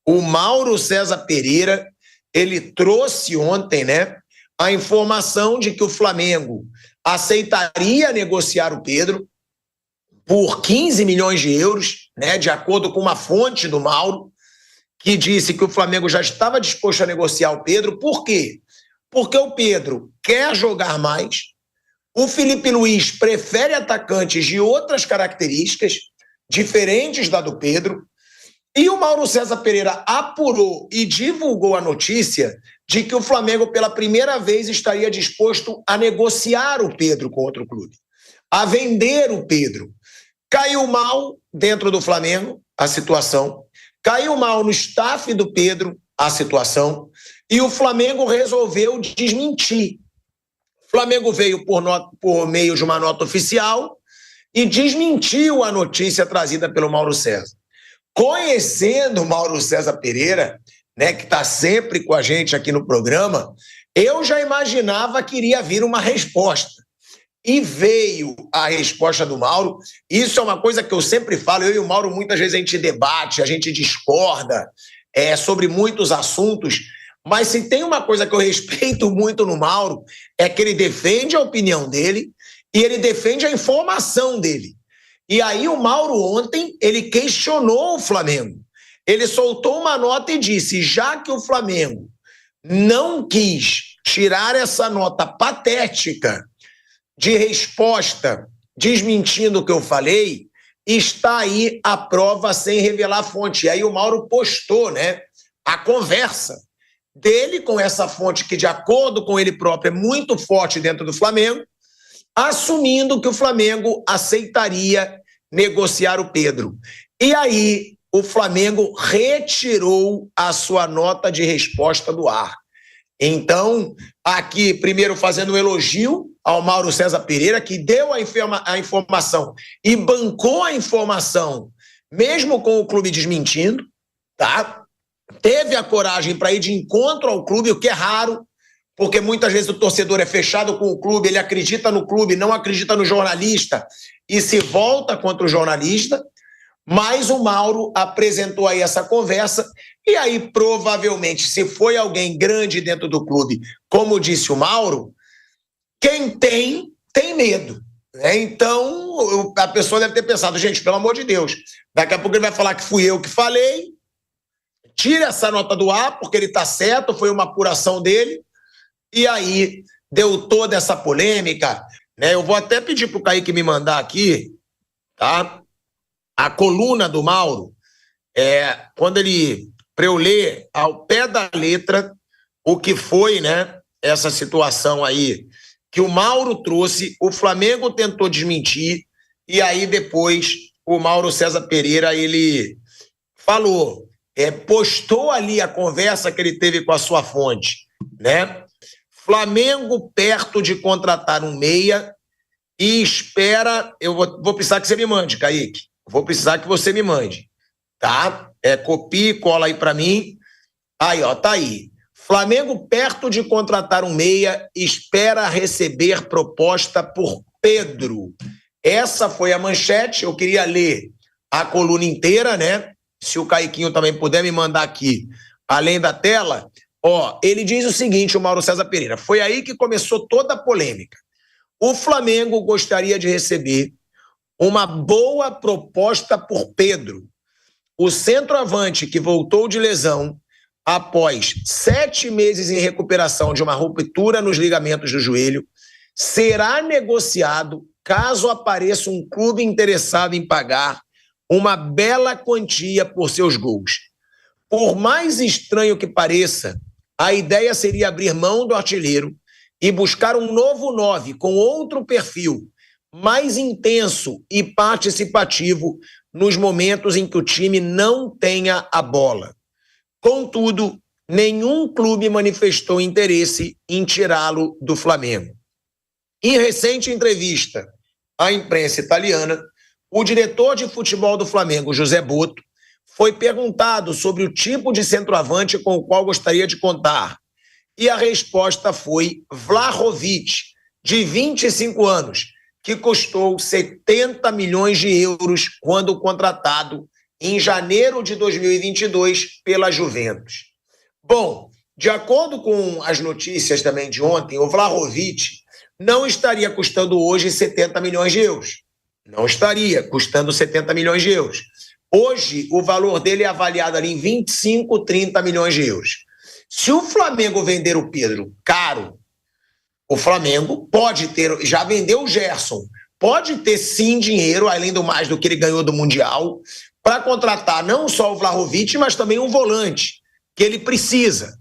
O Mauro César Pereira, ele trouxe ontem, né, a informação de que o Flamengo aceitaria negociar o Pedro por 15 milhões de euros, né, de acordo com uma fonte do Mauro, que disse que o Flamengo já estava disposto a negociar o Pedro. Por quê? Porque o Pedro quer jogar mais, o Felipe Luiz prefere atacantes de outras características, diferentes da do Pedro, e o Mauro César Pereira apurou e divulgou a notícia de que o Flamengo, pela primeira vez, estaria disposto a negociar o Pedro com outro clube, a vender o Pedro. Caiu mal dentro do Flamengo a situação, caiu mal no staff do Pedro a situação, e o Flamengo resolveu desmentir. O Flamengo veio por meio de uma nota oficial e desmentiu a notícia trazida pelo Mauro César. Conhecendo o Mauro César Pereira, né, que está sempre com a gente aqui no programa, eu já imaginava que iria vir uma resposta. E veio a resposta do Mauro. Isso é uma coisa que eu sempre falo, eu e o Mauro muitas vezes a gente debate, a gente discorda sobre muitos assuntos, mas se tem uma coisa que eu respeito muito no Mauro, é que ele defende a opinião dele e ele defende a informação dele. E aí o Mauro ontem, ele questionou o Flamengo. Ele soltou uma nota e disse, já que o Flamengo não quis tirar essa nota patética de resposta desmentindo o que eu falei, está aí a prova sem revelar a fonte. E aí o Mauro postou, né, a conversa dele com essa fonte que, de acordo com ele próprio, é muito forte dentro do Flamengo, assumindo que o Flamengo aceitaria negociar o Pedro. E aí o Flamengo retirou a sua nota de resposta do ar. Então, aqui, primeiro fazendo um elogio ao Mauro César Pereira, que deu a informação e bancou a informação, mesmo com o clube desmentindo, tá? Teve a coragem para ir de encontro ao clube, o que é raro, porque muitas vezes o torcedor é fechado com o clube, ele acredita no clube, não acredita no jornalista e se volta contra o jornalista, mas o Mauro apresentou aí essa conversa e aí provavelmente, se foi alguém grande dentro do clube, como disse o Mauro, quem tem medo, né? Então a pessoa deve ter pensado, gente, pelo amor de Deus, daqui a pouco ele vai falar que fui eu que falei, tira essa nota do ar, porque ele está certo, foi uma apuração dele. E aí deu toda essa polêmica, né? Eu vou até pedir para o Kaique me mandar aqui, tá? A coluna do Mauro, quando ele, para eu ler ao pé da letra o que foi, né, essa situação aí que o Mauro trouxe, o Flamengo tentou desmentir, e aí depois o Mauro César Pereira, ele falou, postou ali a conversa que ele teve com a sua fonte, né? Flamengo perto de contratar um meia e espera, eu vou precisar que você me mande, Kaique, vou precisar que você me mande, tá? Copia e cola aí para mim, aí ó, tá aí. Flamengo perto de contratar um meia, espera receber proposta por Pedro. Essa foi a manchete, eu queria ler a coluna inteira, né? Se o Caiquinho também puder me mandar aqui, além da tela, ó, ele diz o seguinte, o Mauro César Pereira, foi aí que começou toda a polêmica. O Flamengo gostaria de receber uma boa proposta por Pedro. O centroavante que voltou de lesão após 7 meses em recuperação de uma ruptura nos ligamentos do joelho, será negociado caso apareça um clube interessado em pagar uma bela quantia por seus gols. Por mais estranho que pareça, a ideia seria abrir mão do artilheiro e buscar um novo 9 com outro perfil, mais intenso e participativo nos momentos em que o time não tenha a bola. Contudo, nenhum clube manifestou interesse em tirá-lo do Flamengo. Em recente entrevista à imprensa italiana, o diretor de futebol do Flamengo, José Botto, foi perguntado sobre o tipo de centroavante com o qual gostaria de contar. E a resposta foi Vlahovic, de 25 anos, que custou 70 milhões de euros quando contratado em janeiro de 2022 pela Juventus. Bom, de acordo com as notícias também de ontem, o Vlahovic não estaria custando hoje 70 milhões de euros. Não estaria custando 70 milhões de euros. Hoje, o valor dele é avaliado ali em 25, 30 milhões de euros. Se o Flamengo vender o Pedro caro, o Flamengo pode ter, já vendeu o Gerson, pode ter sim dinheiro, além do mais do que ele ganhou do Mundial, para contratar não só o Vlahovic, mas também um volante, que ele precisa.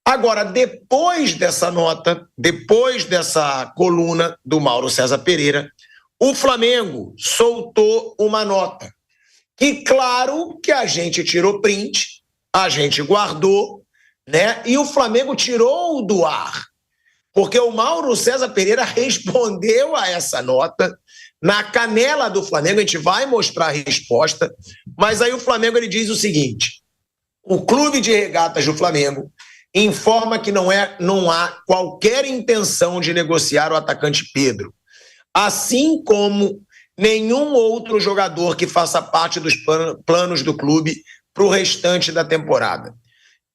Agora, depois dessa nota, depois dessa coluna do Mauro César Pereira, o Flamengo soltou uma nota. E claro que a gente tirou print, a gente guardou, né? E o Flamengo tirou do ar. Porque o Mauro César Pereira respondeu a essa nota na canela do Flamengo. A gente vai mostrar a resposta, mas aí o Flamengo ele diz o seguinte: o Clube de Regatas do Flamengo informa que não há qualquer intenção de negociar o atacante Pedro, assim como nenhum outro jogador que faça parte dos planos do clube para o restante da temporada.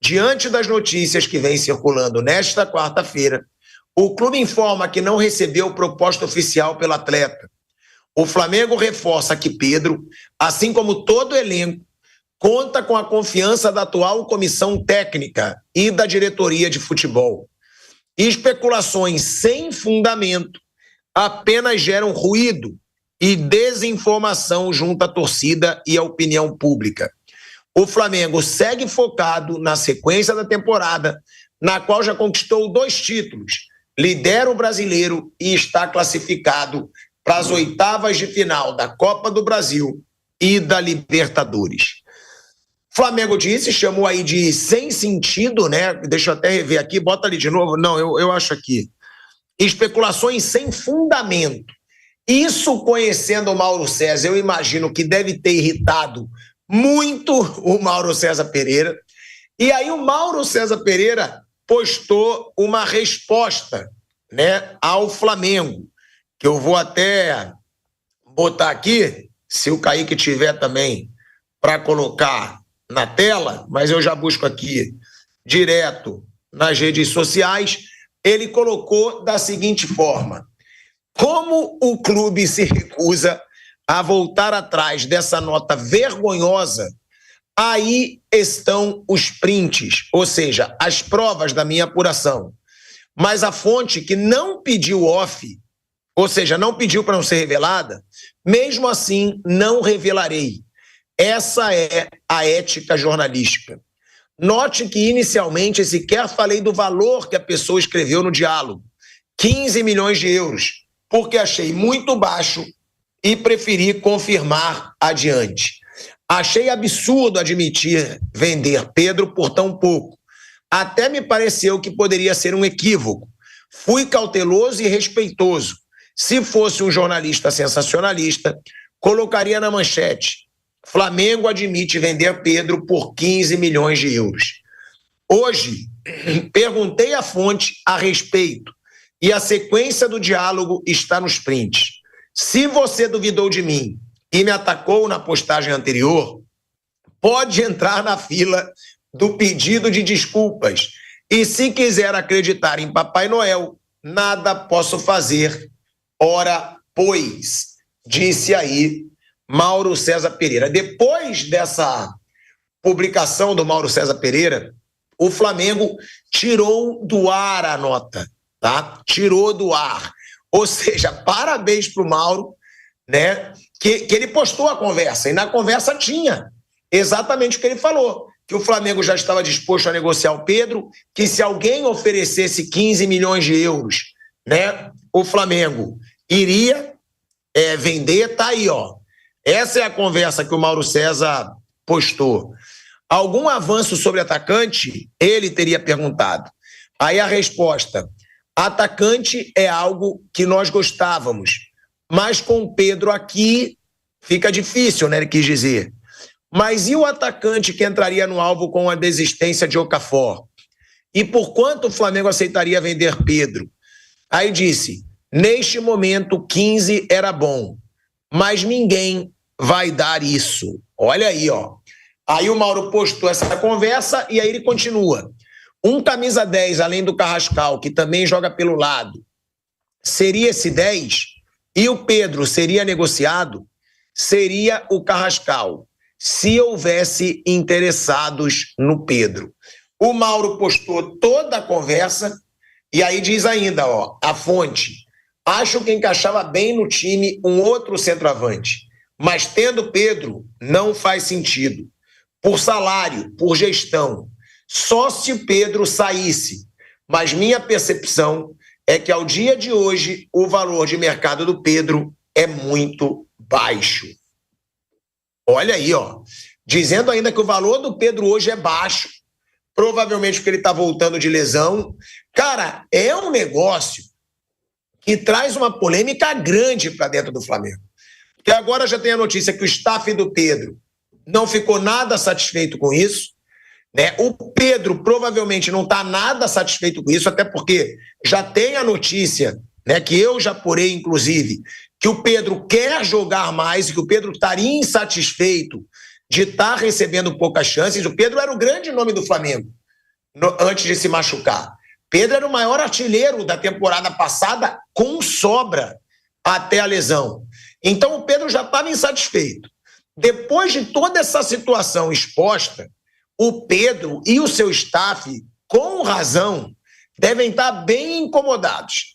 Diante das notícias que vêm circulando nesta quarta-feira, o clube informa que não recebeu proposta oficial pelo atleta. O Flamengo reforça que Pedro, assim como todo o elenco, conta com a confiança da atual comissão técnica e da diretoria de futebol. Especulações sem fundamento apenas geram ruído e desinformação junto à torcida e à opinião pública. O Flamengo segue focado na sequência da temporada, na qual já conquistou 2 títulos, lidera o Brasileiro e está classificado para as oitavas de final da Copa do Brasil e da Libertadores. Flamengo disse, chamou aí de sem sentido, né? Deixa eu até rever aqui, bota ali de novo. Não, eu acho aqui. Especulações sem fundamento. Isso, conhecendo o Mauro César, eu imagino que deve ter irritado muito o Mauro César Pereira. E aí o Mauro César Pereira postou uma resposta, né, ao Flamengo, que eu vou até botar aqui, se o Kaique tiver também para colocar na tela, mas eu já busco aqui direto nas redes sociais. Ele colocou da seguinte forma: como o clube se recusa a voltar atrás dessa nota vergonhosa, aí estão os prints, ou seja, as provas da minha apuração. Mas a fonte que não pediu off, ou seja, não pediu para não ser revelada, mesmo assim não revelarei. Essa é a ética jornalística. Note que inicialmente sequer falei do valor que a pessoa escreveu no diálogo, 15 milhões de euros, porque achei muito baixo e preferi confirmar adiante. Achei absurdo admitir vender Pedro por tão pouco. Até me pareceu que poderia ser um equívoco. Fui cauteloso e respeitoso. Se fosse um jornalista sensacionalista, colocaria na manchete: Flamengo admite vender Pedro por 15 milhões de euros. Hoje, perguntei à fonte a respeito e a sequência do diálogo está nos prints. Se você duvidou de mim e me atacou na postagem anterior, pode entrar na fila do pedido de desculpas. E se quiser acreditar em Papai Noel, nada posso fazer. Ora, pois, disse aí Mauro César Pereira. Depois dessa publicação do Mauro César Pereira, o Flamengo tirou do ar a nota, tá? Tirou do ar. Ou seja, parabéns para o Mauro, né? Que ele postou a conversa, e na conversa tinha exatamente o que ele falou, que o Flamengo já estava disposto a negociar o Pedro, que se alguém oferecesse 15 milhões de euros, né, o Flamengo iria vender. Tá aí, ó. Essa é a conversa que o Mauro César postou. Algum avanço sobre atacante? Ele teria perguntado. Aí a resposta: atacante é algo que nós gostávamos, mas com o Pedro aqui fica difícil, né? Ele quis dizer. Mas e o atacante que entraria no alvo com a desistência de Okafor? E por quanto o Flamengo aceitaria vender Pedro? Aí disse: neste momento 15 era bom, mas ninguém vai dar isso. Olha aí, ó. Aí o Mauro postou essa conversa e aí ele continua. Um camisa 10, além do Carrascal, que também joga pelo lado, seria esse 10? E o Pedro seria negociado? Seria o Carrascal, se houvesse interessados no Pedro. O Mauro postou toda a conversa e aí diz ainda, ó, a fonte, acho que encaixava bem no time um outro centroavante, mas tendo Pedro, não faz sentido. Por salário, por gestão, só se o Pedro saísse. Mas minha percepção é que ao dia de hoje o valor de mercado do Pedro é muito baixo. Olha aí, ó, dizendo ainda que o valor do Pedro hoje é baixo, provavelmente porque ele está voltando de lesão. Cara, é um negócio que traz uma polêmica grande para dentro do Flamengo. Porque agora já tem a notícia que o staff do Pedro não ficou nada satisfeito com isso, né? O Pedro provavelmente não está nada satisfeito com isso, até porque já tem a notícia, né, que eu já apurei, inclusive, que o Pedro quer jogar mais e que o Pedro estaria insatisfeito de estar recebendo poucas chances. O Pedro era o grande nome do Flamengo antes de se machucar. Pedro era o maior artilheiro da temporada passada com sobra até a lesão. Então o Pedro já estava insatisfeito. Depois de toda essa situação exposta, o Pedro e o seu staff, com razão, devem estar bem incomodados.